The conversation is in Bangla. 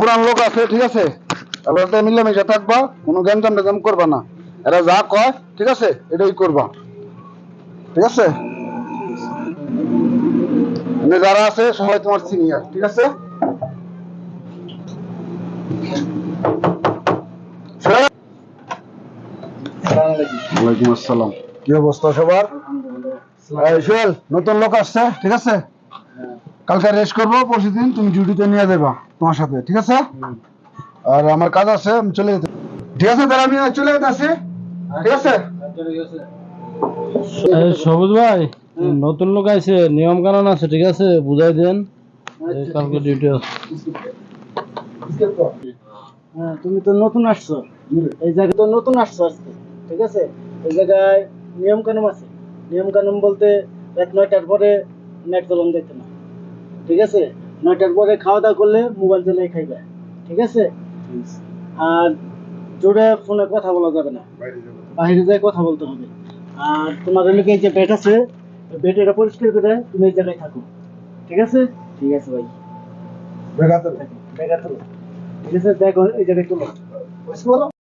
পুরান লোক আছে, ঠিক আছে? তাহলে মিলেমিশে থাকবা, কোনো গ্যাঞ্জাম ট্যাঞ্জাম করবা না। এরা যা কয়, ঠিক আছে, এটাই করবা, ঠিক আছে? যারা আছে সবাই তোমার সিনিয়র, ঠিক আছে? ওয়ালাইকুম আসসালাম। কি অবস্থা সবার? সোহেল, নতুন লোক আসছে, ঠিক আছে? কালকে রেস্ট করবো, পরশু দিন তুমি ডিউটিতে নিয়ে যাবা তোমার সাথে, ঠিক আছে? আর আমার কাজ আছে, আমি চলে যেতে, ঠিক আছে? তাহলে আমি চলে যেতে আসি, ঠিক আছে? সবুজ ভাই, নতুন লোক আছে, নিয়ম কানুন আছে, ঠিক আছে? বুঝাই দেন, কালকে ডিউটি আছে। হ্যাঁ, তুমি তো নতুন আসছো এই জায়গায়, তো নতুন আসছো আজকে, ঠিক আছে? এই জায়গায় নিয়ম কানুন আছে। নিয়ম কানুন বলতে 9টার পরে নেট চালান দেখতে না, ঠিক আছে? 9টার পরে খাওয়া দাওয়া করলে মোবাইল চালিয়ে খাইবে, ঠিক আছে? আর জোরে ফোনে কথা বলা যাবে না, বাইরে যায় কথা বলতে হবে। আর তোমার এলাকায় এই যে বেড আছে, বেড এটা পরিষ্কার করে তুমি এই জায়গায় থাকো, ঠিক আছে? ঠিক আছে ভাই, বেগাতে বেগাতে ঠিক আছে, দেখো এই জায়গায় চলো।